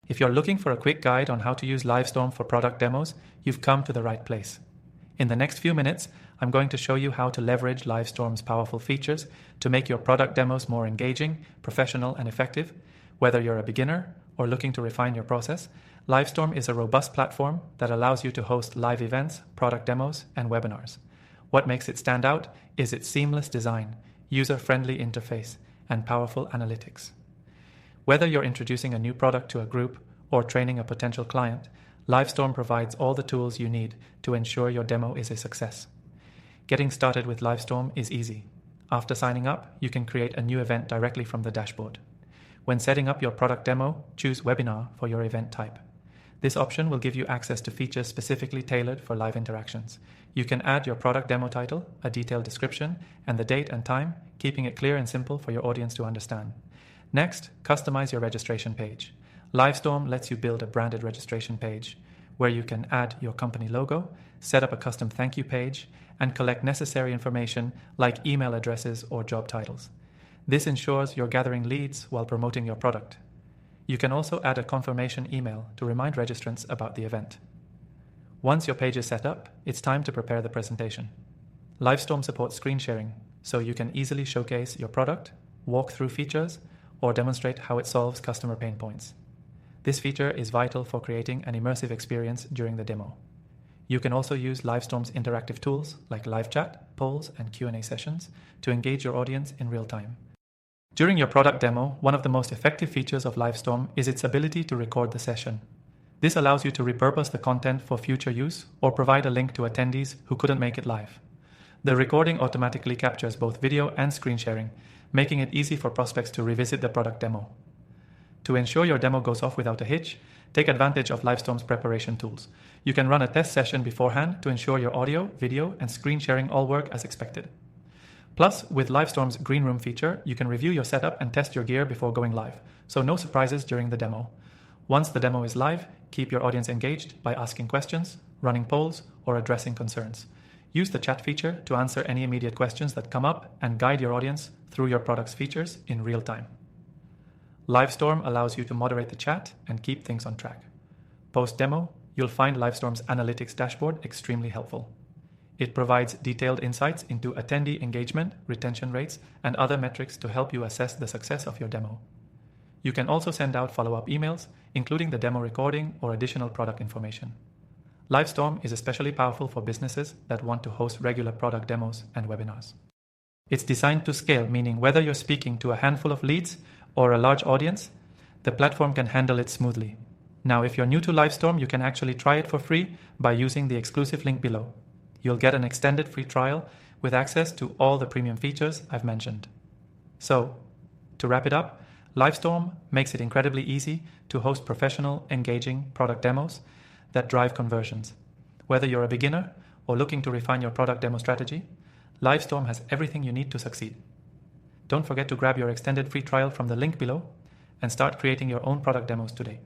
If you're looking for a quick guide on how to use Livestorm for product demos, you've come to the right place. In the next few minutes, I'm going to show you how to leverage Livestorm's powerful features to make your product demos more engaging, professional, and effective. Whether you're a beginner or looking to refine your process, Livestorm is a robust platform that allows you to host live events, product demos, and webinars. What makes it stand out is its seamless design, user-friendly interface, and powerful analytics. Whether you're introducing a new product to a group or training a potential client, Livestorm provides all the tools you need to ensure your demo is a success. Getting started with Livestorm is easy. After signing up, you can create a new event directly from the dashboard. When setting up your product demo, choose Webinar for your event type. This option will give you access to features specifically tailored for live interactions. You can add your product demo title, a detailed description, and the date and time, keeping it clear and simple for your audience to understand. Next, customize your registration page. Livestorm lets you build a branded registration page where you can add your company logo, set up a custom thank you page, and collect necessary information like email addresses or job titles. This ensures you're gathering leads while promoting your product. You can also add a confirmation email to remind registrants about the event. Once your page is set up, it's time to prepare the presentation. Livestorm supports screen sharing, so you can easily showcase your product, walk through features, or demonstrate how it solves customer pain points. This feature is vital for creating an immersive experience during the demo. You can also use Livestorm's interactive tools like live chat, polls, and Q&A sessions to engage your audience in real time. During your product demo, one of the most effective features of Livestorm is its ability to record the session. This allows you to repurpose the content for future use or provide a link to attendees who couldn't make it live. The recording automatically captures both video and screen sharing, making it easy for prospects to revisit the product demo. To ensure your demo goes off without a hitch, take advantage of Livestorm's preparation tools. You can run a test session beforehand to ensure your audio, video, and screen sharing all work as expected. Plus, with Livestorm's Green Room feature, you can review your setup and test your gear before going live, so no surprises during the demo. Once the demo is live, keep your audience engaged by asking questions, running polls, or addressing concerns. Use the chat feature to answer any immediate questions that come up and guide your audience through your product's features in real time. Livestorm allows you to moderate the chat and keep things on track. Post-demo, you'll find Livestorm's analytics dashboard extremely helpful. It provides detailed insights into attendee engagement, retention rates, and other metrics to help you assess the success of your demo. You can also send out follow-up emails, including the demo recording or additional product information. Livestorm is especially powerful for businesses that want to host regular product demos and webinars. It's designed to scale, meaning whether you're speaking to a handful of leads or a large audience, the platform can handle it smoothly. Now, if you're new to Livestorm, you can actually try it for free by using the exclusive link below. You'll get an extended free trial with access to all the premium features I've mentioned. So, to wrap it up, Livestorm makes it incredibly easy to host professional, engaging product demos that drive conversions. Whether you're a beginner or looking to refine your product demo strategy, Livestorm has everything you need to succeed. Don't forget to grab your extended free trial from the link below and start creating your own product demos today.